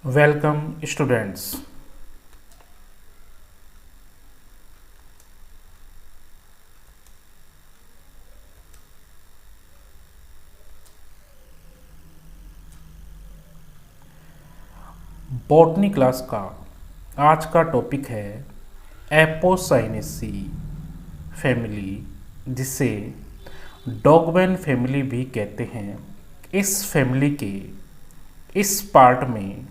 Welcome students. Botany class का आज का टॉपिक है एपोसाइनेसी फैमिली, जिसे डॉगवैन फैमिली भी कहते हैं। इस फैमिली के इस पार्ट में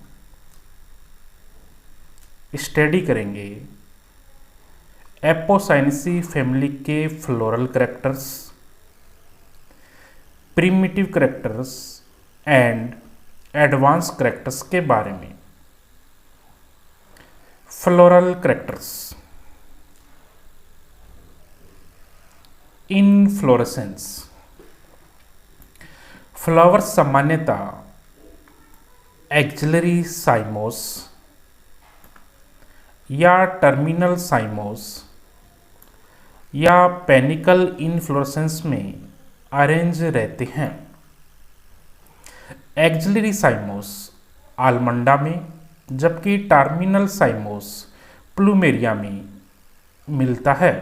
स्टडी करेंगे एपोसाइनेसी फैमिली के floral characters, primitive characters and advance characters के बारे में। Floral characters. इनफ्लोरेसेंस। फ्लावर सामान्यतः एक्सिलरी साइमोस या टर्मिनल साइमोस या पेनिकल इनफ्लोरेसेंस में अरेंज रहते हैं। एक्सिलरी साइमोस आलमंडा में, जबकि टर्मिनल साइमोस प्लूमेरिया में मिलता है।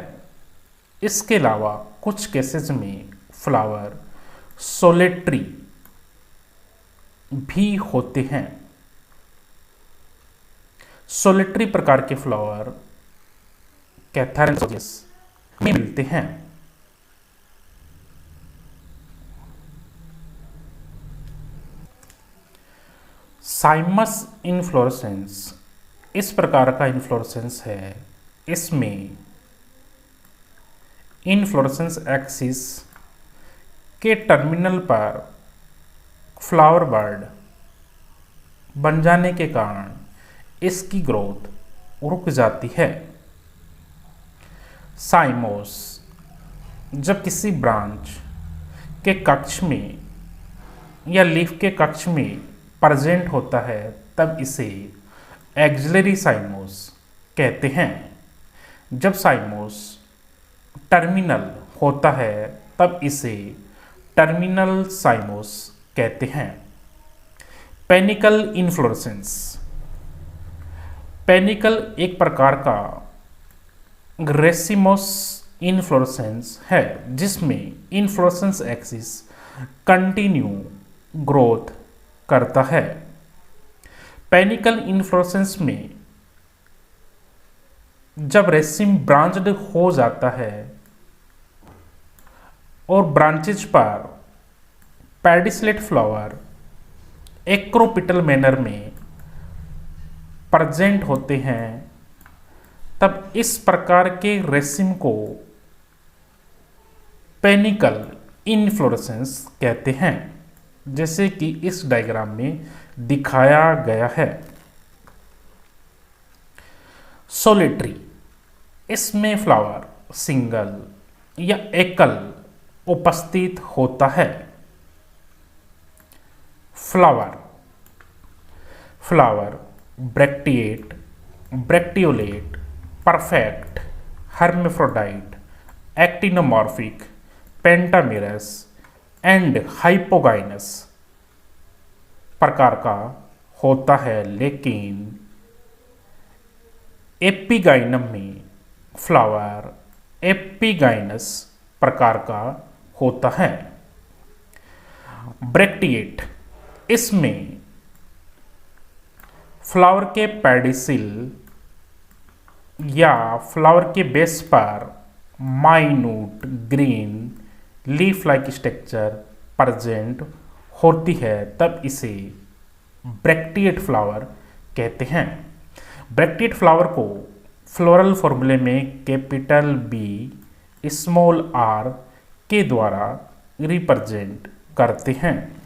इसके अलावा कुछ केसेस में फ्लावर सोलेटरी भी होते हैं। सोलेटरी प्रकार के फ्लावर कैथारेंसिस में मिलते हैं। साइमस इनफ्लोरेसेंस इस प्रकार का इनफ्लोरेसेंस है। इसमें इनफ्लोरेसेंस एक्सिस के टर्मिनल पर फ्लावर बर्ड बन जाने के कारण इसकी ग्रोथ रुक जाती है। साइमोस जब किसी ब्रांच के कक्ष में या लीफ के कक्ष में प्रेजेंट होता है, तब इसे एक्सिलरी साइमोस कहते हैं। जब साइमोस टर्मिनल होता है, तब इसे टर्मिनल साइमोस कहते हैं। Panicle inflorescence. पेनिकल एक प्रकार का रेसिमोस इनफ्लोरेसेंस है, जिसमें इनफ्लोरेसेंस एक्सिस कंटिन्यू ग्रोथ करता है। पेनिकल इनफ्लोरेसेंस में जब रेसिम ब्रांच्ड हो जाता है और ब्रांचेज पर पेडिसलेट फ्लावर एक्रोपिटल मैनर में प्रेजेंट होते हैं, तब इस प्रकार के रेसिम को पेनिकल इनफ्लोरेसेंस कहते हैं, जैसे कि इस डायग्राम में दिखाया गया है। सोलेटरी, इसमें फ्लावर सिंगल या एकल उपस्थित होता है। Flower bracteate, bracteolate, perfect, hermaphrodite, actinomorphic, pentamerous and hypogynous प्रकार का होता है, लेकिन एपिगाइनम में फ्लावर एपिगाइनस प्रकार का होता है। ब्रैक्टिएट, इसमें फ्लावर के पेडिसिल या फ्लावर के बेस पर minute green leaf like structure present होती है, तब इसे ब्रैक्टिएट फ्लावर कहते हैं। ब्रैक्टिएट फ्लावर को फ्लोरल फॉर्मूले में कैपिटल बी स्मॉल आर के द्वारा रिप्रेजेंट करते हैं।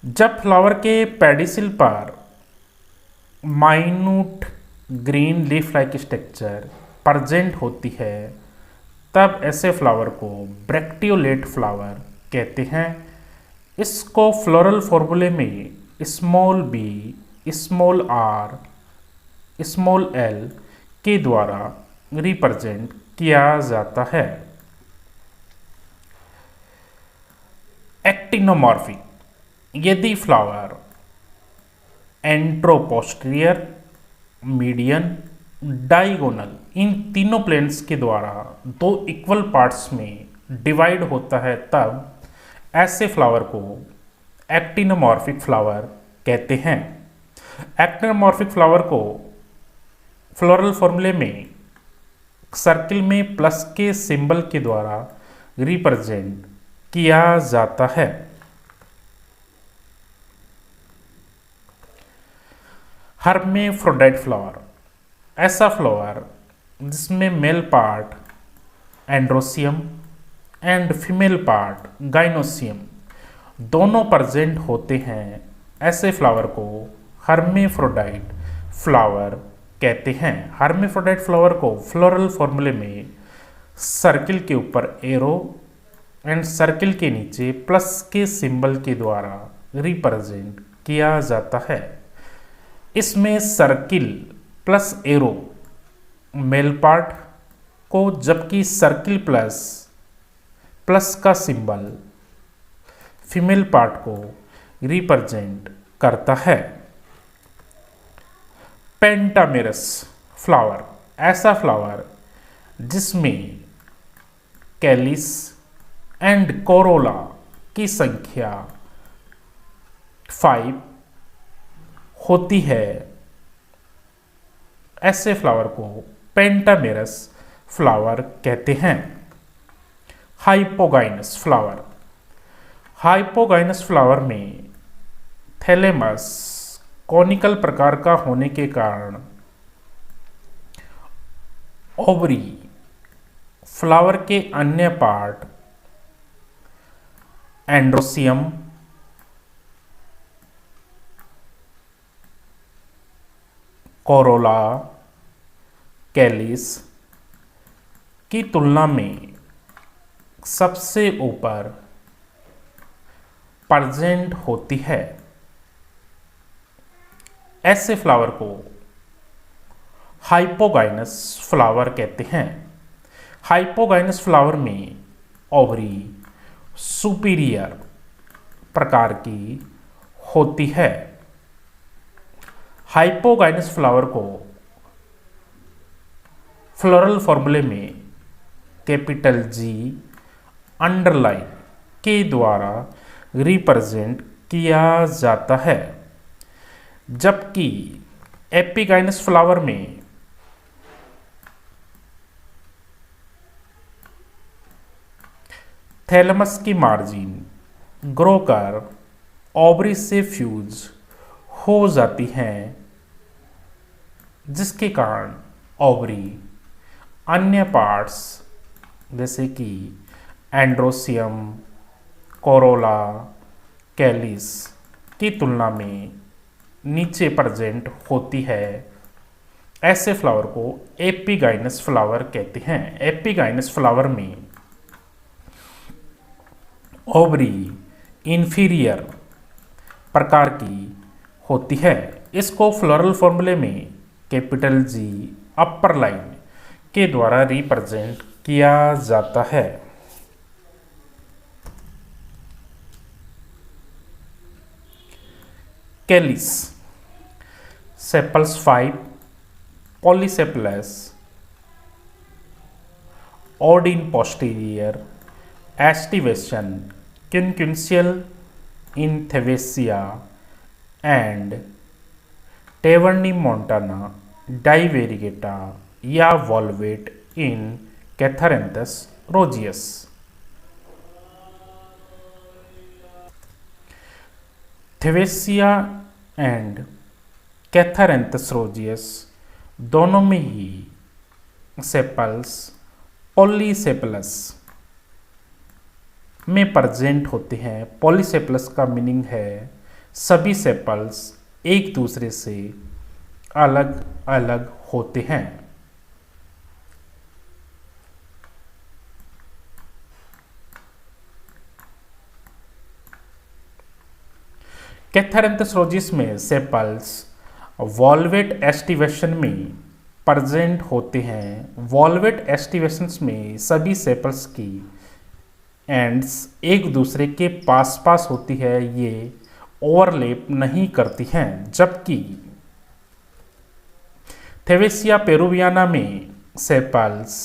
जब फ्लावर के पेडिसिल पर minute green leaf like structure present होती है, तब ऐसे फ्लावर को ब्रैक्टियोलेट फ्लावर कहते हैं। इसको फ्लोरल फॉर्मूले में small b small r small l के द्वारा रिप्रेजेंट किया जाता है। एक्टिनोमॉर्फिक, यदि फ्लावर एंट्रोपोस्टीरियर, मीडियन, डाइगोनल, इन तीनों प्लेन्स के द्वारा दो इक्वल पार्ट्स में डिवाइड होता है, तब ऐसे फ्लावर को एक्टिनोमॉर्फिक फ्लावर कहते हैं। एक्टिनोमॉर्फिक फ्लावर को फ्लोरल फॉर्मूले में सर्किल में प्लस के सिंबल के द्वारा रिप्रेजेंट किया जाता है। हर्मेफ्रोडाइट फ्लावर, ऐसा फ्लावर जिसमें male part androecium and female part gynoecium दोनों प्रेजेंट होते हैं, ऐसे फ्लावर को हर्मेफ्रोडाइट फ्लावर कहते हैं। हर्मेफ्रोडाइट फ्लावर को फ्लोरल फॉर्मूले में सर्किल के ऊपर एरो एंड सर्किल के नीचे प्लस के सिंबल के द्वारा रिप्रेजेंट किया जाता है। इसमें circle plus arrow male part को, जबकि सर्किल प्लस का सिंबल फीमेल पार्ट को रिप्रेजेंट करता है। पेंटामेरस फ्लावर, ऐसा फ्लावर जिसमें कैलिस एंड कोरोला की संख्या 5 होती है, ऐसे फ्लावर को पेंटामेरस फ्लावर कहते हैं। हाइपोगाइनस फ्लावर, हाइपोगाइनस फ्लावर में थैलेमस कॉनिकल प्रकार का होने के कारण ओवरी, फ्लावर के अन्य पार्ट एंड्रोसियम, कोरोला, कैलिस की तुलना में सबसे ऊपर प्रेजेंट होती है। ऐसे फ्लावर को हाइपोगाइनस फ्लावर कहते हैं। हाइपोगाइनस फ्लावर में ओवरी सुपीरियर प्रकार की होती है। हाइपोगाइनस फ्लावर को फ्लोरल फॉर्मूले में कैपिटल जी अंडरलाइन के द्वारा रिप्रेजेंट किया जाता है, जबकि एपिगाइनस फ्लावर में थैलेमस की मार्जिन ग्रो कर ओवरी से फ्यूज हो जाती हैं, जिसके कारण ओवरी अन्य पार्ट्स जैसे कि एंड्रोसियम, कोरोला, कैलिस की तुलना में नीचे प्रेजेंट होती है। ऐसे फ्लावर को एपिगाइनस फ्लावर कहते हैं। एपिगाइनस फ्लावर में ओवरी इंफीरियर प्रकार की होती है। इसको फ्लोरल फॉर्मूले में कैपिटल जी अपर लाइन के द्वारा रिप्रेजेंट किया जाता है। Kallis sepals 5 पॉलीसेपलस odd in posterior estivation quincuncial in Thavacia and Taverni-Montana divariegata या volvate in Catharanthus roseus। Thevetia and Catharanthus roseus दोनों में ही सेपल्स पॉलीसेपलस में प्रेजेंट होते हैं। पॉलीसेपलस का मीनिंग है सभी सेपल्स एक दूसरे से अलग अलग होते हैं। कैथारैंथस रोजियस में सेपल्स वॉल्वेट एस्टिवेशन में प्रेजेंट होते हैं। वॉल्वेट एस्टिवेशंस में सभी सेपल्स की एंड्स एक दूसरे के पास पास होती है। ये ओवरलैप नहीं करती हैं, जबकि थेवेसिया पेरुवियाना में सेपल्स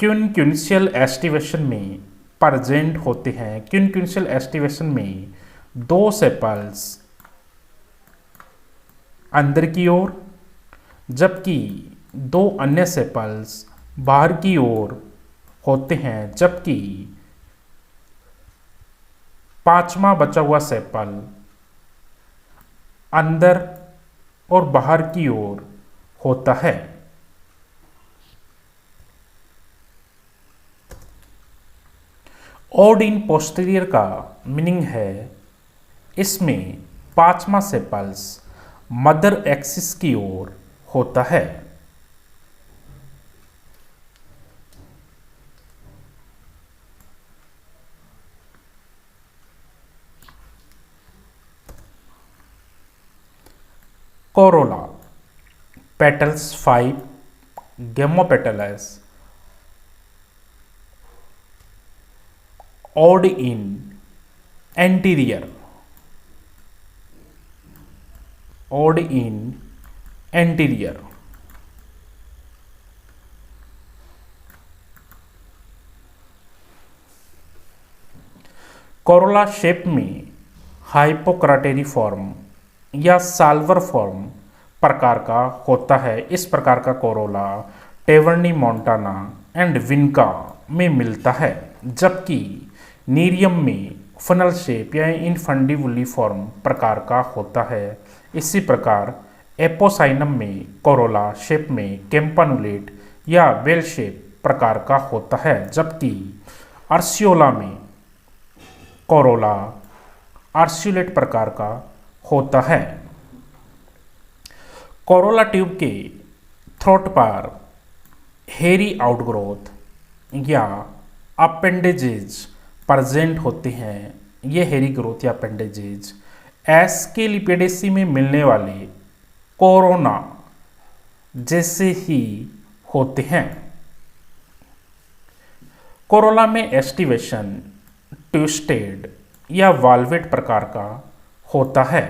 क्विनक्विंशियल एस्टिवेशन में प्रेजेंट होते हैं। क्विनक्विंशियल एस्टिवेशन में दो सेपल्स अंदर की ओर जबकि दो अन्य सेपल्स बाहर की ओर होते हैं, जबकि पांचवा बचा हुआ सेपल अंदर और बाहर की ओर होता है। ऑड इन पोस्टीरियर का मीनिंग है इसमें पांचवा सेपल्स मदर एक्सिस की ओर होता है। कोरोला पेटल्स 5 गेमोपेटल्स ऑड इन एंटीरियर ऑड इन एंटीरियर कोरोला शेप में हाइपोक्राटेरी फॉर्म या साल्वर फॉर्म प्रकार का होता है। इस प्रकार का कोरोला टेवर्नी मोंटाना एंड विनका में मिलता है, जबकि नीरियम में फनल शेप या इनफंडिबुली फॉर्म प्रकार का होता है। इसी प्रकार एपोसाइनम में कोरोला शेप में कैम्पानुलेट या बेल शेप प्रकार का होता है, जबकि अर्सियोला में कोरोला आर्सियुलेट प्रकार का होता है। कोरोला ट्यूब के थ्रोट पर हेरी आउटग्रोथ या अपेंडेजेज प्रेजेंट होते हैं। ये हेरी ग्रोथ या अपेंडेजेज एस्केलिपेडेसी में मिलने वाले कोरोना जैसे ही होते हैं। कोरोला में एस्टिवेशन ट्विस्टेड या वाल्वेट प्रकार का होता है।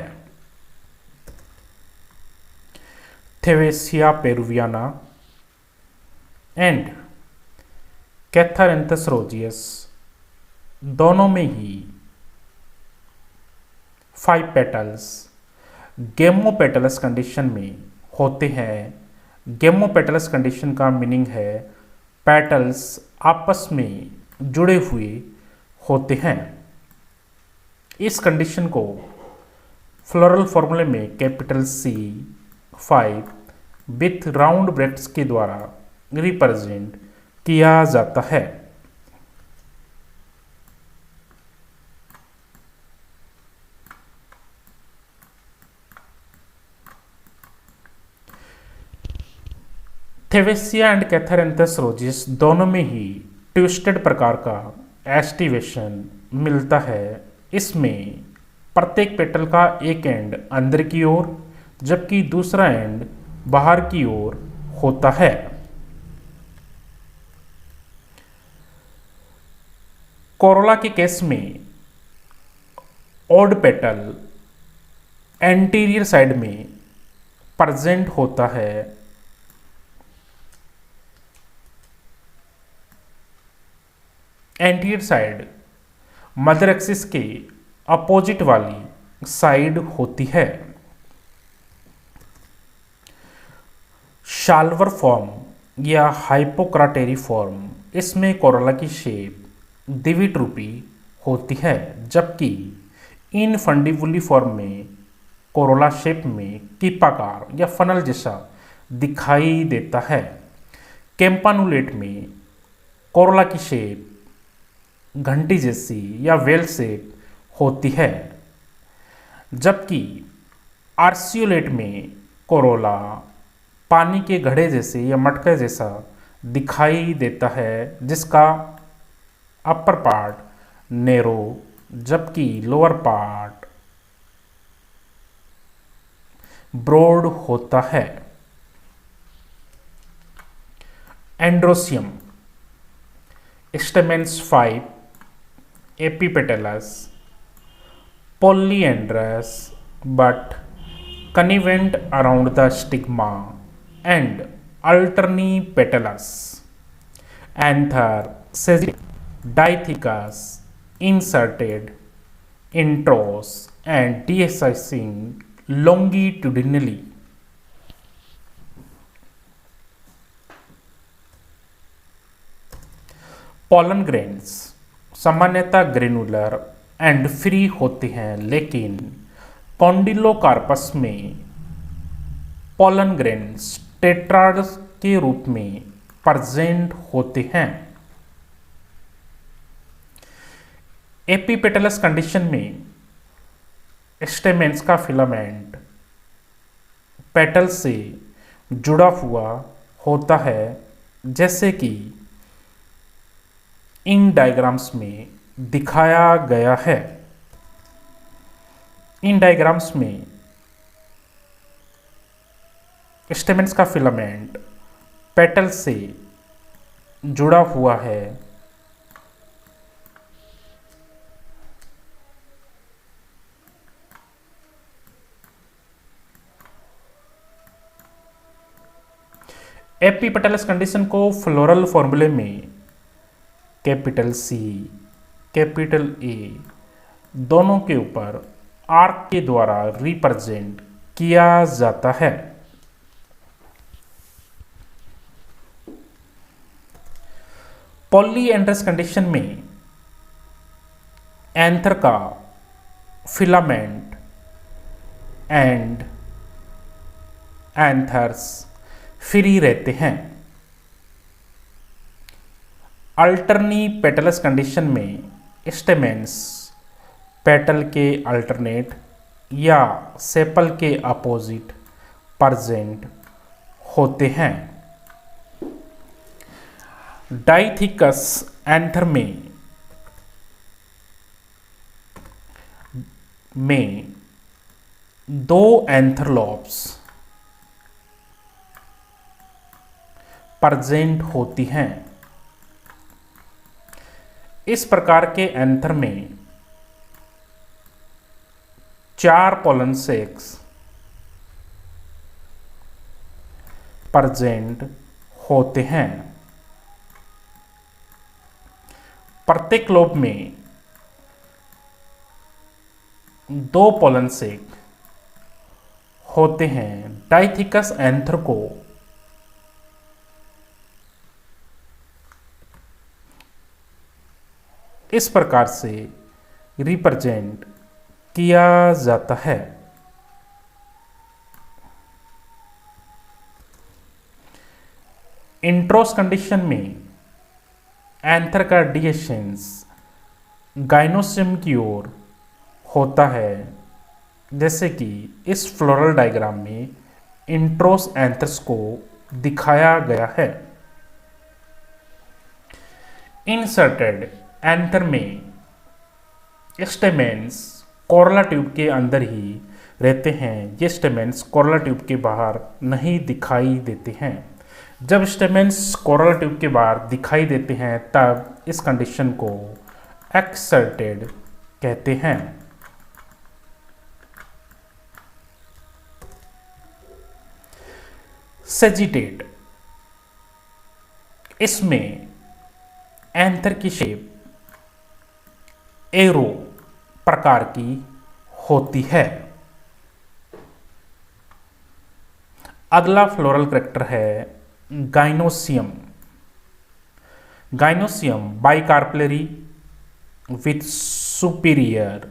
थेवेसिया पेरुवियाना एंड कैथारेंथस रोजियस दोनों में ही 5 पेटल्स गेमोपेटलस कंडीशन में होते हैं। गेमोपेटलस कंडीशन का मीनिंग है पेटल्स आपस में जुड़े हुए होते हैं। इस कंडीशन को फ्लोरल फॉर्मूले में capital C5 with round brackets के द्वारा रिप्रेजेंट किया जाता है। थेवेसिया एंड कैथारेंथस रोजियस दोनों में ही ट्विस्टेड प्रकार का एस्टिवेशन मिलता है। इसमें प्रत्येक पेटल का एक एंड अंदर की ओर जबकि दूसरा एंड बाहर की ओर होता है। कोरोला के केस में ऑड पेटल एंटीरियर साइड में प्रेजेंट होता है। एंटीरियर साइड मदर एक्सिस के अपोजिट वाली साइड होती है। शाल्वर फॉर्म या हाइपोक्राटेरी फॉर्म इसमें कोरोला की शेप द्विविट रूपी होती है, जबकि इनफंडिबुली फॉर्म में कोरोला शेप में कीपाकार या फनल जैसा दिखाई देता है। कैम्पानुलेट में कोरोला की शेप घंटी जैसी या वेल शेप होती है, जबकि आर्सियोलेट में कोरोला पानी के घड़े जैसे या मटके जैसा दिखाई देता है, जिसका अपर पार्ट नैरो जबकि लोअर पार्ट ब्रॉड होता है। Androecium stamens 5 epipetalous, polyandrous but connivent around the stigma, and alternipetalous. Anther, Dithecus, inserted, intros, and dehiscing longitudinally. Pollen grains सामान्यतः ग्रेनुलर एंड फ्री होते हैं, लेकिन कॉन्डिलोकार्पस में पॉलन ग्रेन्स टेट्राड्स के रूप में प्रेजेंट होते हैं। एपिपेटलस कंडीशन में स्टेमेंस का फिलामेंट पेटल से जुड़ा हुआ होता है, जैसे कि इन डायग्राम्स में दिखाया गया है। इन डायग्राम्स में स्टेमेंस का फिलामेंट पेटल से जुड़ा हुआ है। एपिपेटलस कंडीशन को फ्लोरल फॉर्मूले में कैपिटल सी, कैपिटल ए दोनों के ऊपर आर्क के द्वारा रिप्रेजेंट किया जाता है। पॉलीएंड्रस कंडीशन में एंथर का फिलामेंट एंड एंथर्स फ्री रहते हैं। अल्टरनीपेटलस कंडीशन में स्टेमेंस पेटल के अल्टरनेट या सेपल के अपोजिट प्रेजेंट होते हैं। डाइथिकस एंथर में दो एंथरलॉब्स प्रेजेंट होती हैं। इस प्रकार के एंथर में 4 पोलन सेक्स प्रेजेंट होते हैं। प्रत्येक लोब में 2 पोलन सेक होते हैं। डाइथिकस एंथर को इस प्रकार से रिप्रेजेंट किया जाता है। इंट्रोस कंडीशन में एंथर का डिएसेंस गाइनोसियम की ओर होता है, जैसे कि इस फ्लोरल डायग्राम में इंट्रोस एंथर्स को दिखाया गया है। इंसर्टेड एंथर में स्टेमेंस कोरोला ट्यूब के अंदर ही रहते हैं। ये स्टेमेंस कोरोला ट्यूब के बाहर नहीं दिखाई देते हैं। जब स्टेमेंस कोरोला ट्यूब के बाहर दिखाई देते हैं तब इस कंडीशन को एक्सर्टेड कहते हैं। सेजिटेट, इसमें एंथर की शेप एरो प्रकार की होती है। अगला फ्लोरल कैरेक्टर है gynoecium. Gynoecium bicarpellary with superior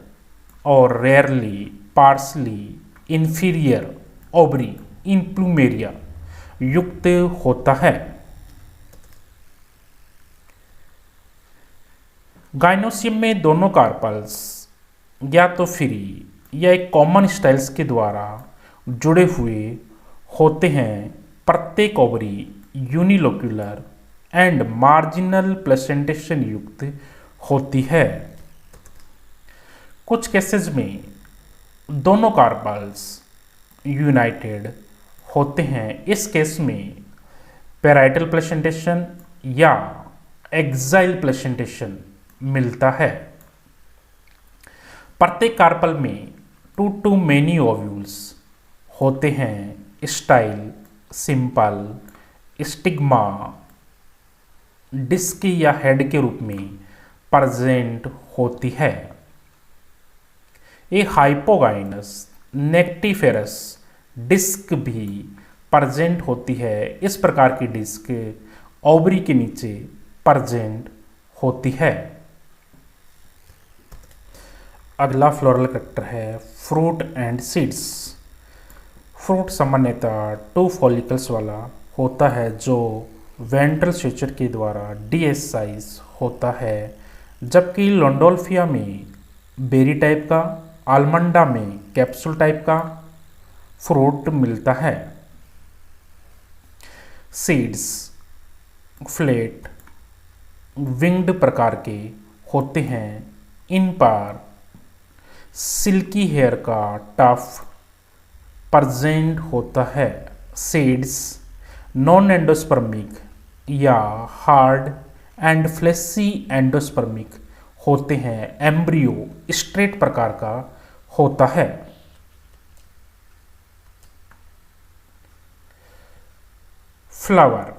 और rarely partly inferior ovary in plumeria युक्त होता है। गाइनोसियम में दोनों कार्पल्स या तो फ्री या एक कॉमन स्टाइल्स के द्वारा जुड़े हुए होते हैं। प्रत्येक ovary unilocular and marginal placentation युक्त होती है। कुछ केसेस में दोनों कार्पल्स यूनाइटेड होते हैं। इस केस में पैराइटल प्लेसेंटेशन या एक्साइल प्लेसेंटेशन मिलता है। प्रत्येक कार्पल में 2 to many ओव्यूल्स होते हैं। स्टाइल, सिंपल, स्टिग्मा डिस्क या हेड के रूप में प्रेजेंट होती है। ए हाइपोगाइनस नेक्टिफेरस डिस्क भी प्रेजेंट होती है। इस प्रकार की डिस्क ओवरी के नीचे प्रेजेंट होती है। अगला फ्लोरल करेक्टर है फ्रूट एंड सीड्स। फ्रूट सामान्यतः 2 फॉलिकल्स वाला होता है जो वेंट्रल स्ट्रक्चर के द्वारा डीएसाइज होता है, जबकि लॉन्डोल्फिया में बेरी टाइप का, आलमंडा में कैप्सूल टाइप का फ्रूट मिलता है। सीड्स फ्लैट विंग्ड प्रकार के होते हैं। इन पर सिल्की हेयर का टफ प्रेजेंट होता है। सीड्स नॉन एंडोस्पर्मिक या हार्ड एंड फ्लेशी एंडोस्पर्मिक होते हैं। एम्ब्रियो स्ट्रेट प्रकार का होता है। Flower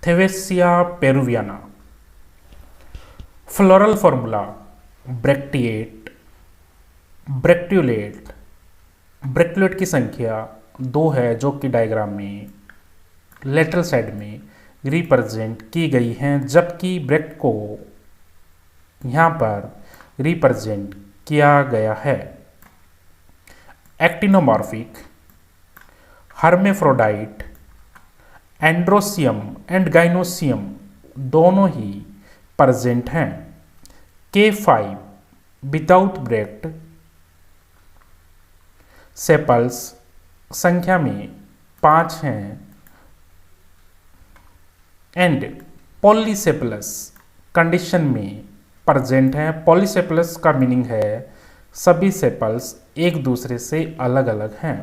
Thevetia peruviana. Floral formula bracteate, bracteolate. Bracteolate की संख्या 2 है जो कि डायग्राम में लेटरल साइड में रिप्रेजेंट की गई हैं, जबकि ब्रैक्ट को यहाँ पर रिप्रेजेंट किया गया है। Actinomorphic, hermaphrodite, androecium and gynoecium दोनों ही प्रेजेंट हैं। K5 विदाउट ब्रैक्ट सेपल्स संख्या में 5 हैं एंड पॉलीसेपलस कंडीशन में प्रेजेंट हैं। पॉलीसेपलस का मीनिंग है सभी सेपल्स एक दूसरे से अलग अलग हैं।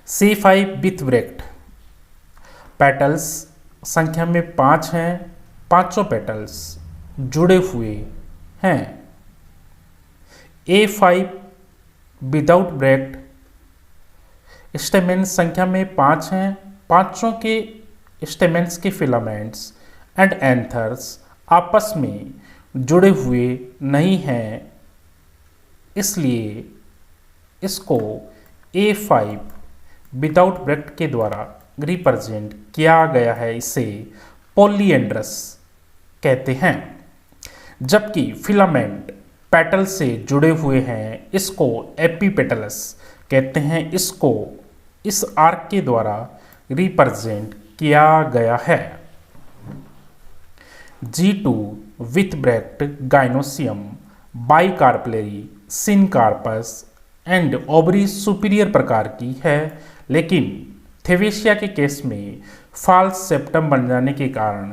C5 विथ ब्रैक्ट पेटल्स संख्या में 5 हैं, पांचों पेटल्स जुड़े हुए हैं। A5 विदाउट ब्रैक्ट स्टेमेंस संख्या में 5 हैं, पांचों के स्टेमेंस के फिलामेंट्स एंड एंथर्स आपस में जुड़े हुए नहीं हैं, इसलिए इसको A5 विदाउट ब्रैक्ट के द्वारा रिप्रेजेंट किया गया है। इसे पॉलीएंड्रस कहते हैं। जबकि फिलामेंट पेटल से जुड़े हुए हैं, इसको एपीपेटलस कहते हैं। इसको इस आर्क के द्वारा रिप्रेजेंट किया गया है। G2 with bract gynoecium bicarpellary syncarpous and ovary superior प्रकार की है, लेकिन थेवेसिया के केस में फॉल्स सेप्टम बन जाने के कारण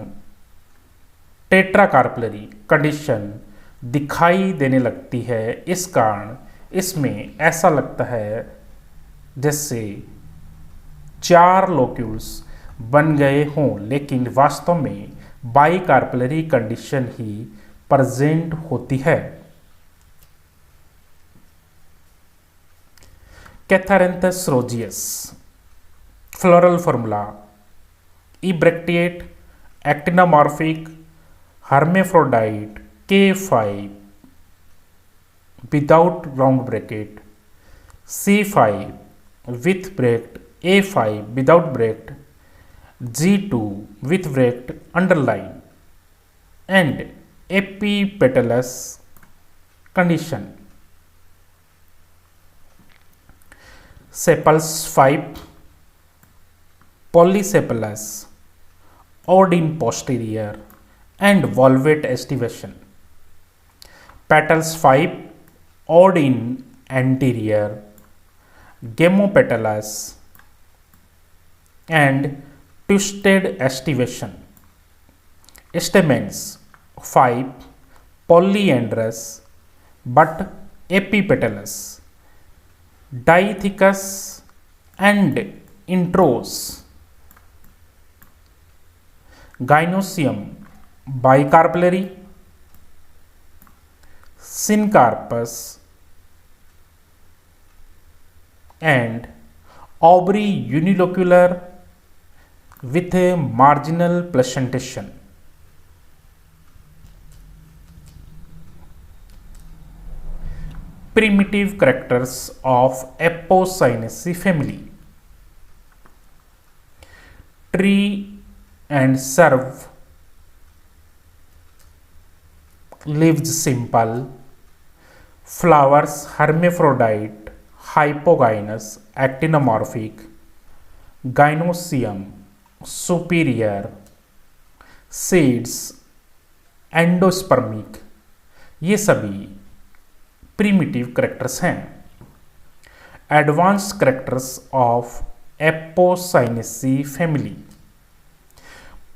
टेट्राकार्पलरी कंडीशन दिखाई देने लगती है। इस कारण इसमें ऐसा लगता है जैसे 4 लोक्यूल्स बन गए हों, लेकिन वास्तव में बाइकार्पलरी कंडीशन ही प्रेजेंट होती है। Catharanthus roseus. Floral formula ebracteate, actinomorphic, hermaphrodite, K5 without round bracket, C5 with bracket, A5 without bracket, G2 with bracket underline and epipetalous condition. Sepals 5 polysepalous, odd in posterior and volvate estivation. Petals 5 odd in anterior, gamopetalous and twisted estivation. Stamens 5 polyandrous but epipetalous, diathecous and introse. Gynoecium bicarpellary, syncarpous and ovary unilocular with a marginal placentation. Primitive characters of Apocynaceae family. Tree and serve, leaves simple, flowers hermaphrodite, hypogynous, actinomorphic, gynoecium superior, seeds endospermic, ये सभी primitive characters हैं। Advanced characters of Apocynaceae family.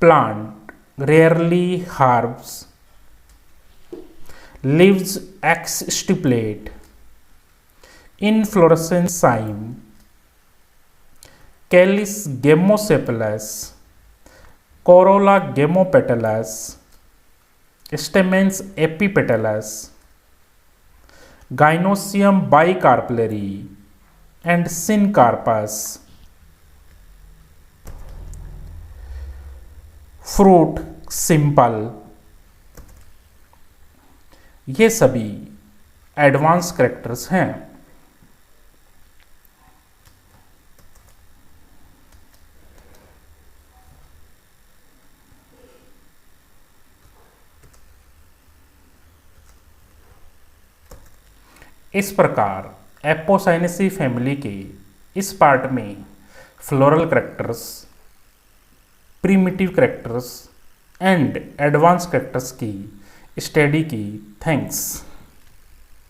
Plant rarely herbs, leaves exstipulate, inflorescence cyme, calyx gamosepalous, corolla gamopetalous, stamens epipetalous, gynoecium bicarpellary and syncarpus. Fruit simple, ये सभी advance characters हैं। इस प्रकार Apocynaceae family के इस पार्ट में floral characters, primitive characters and advance characters की study की। थैंक्स।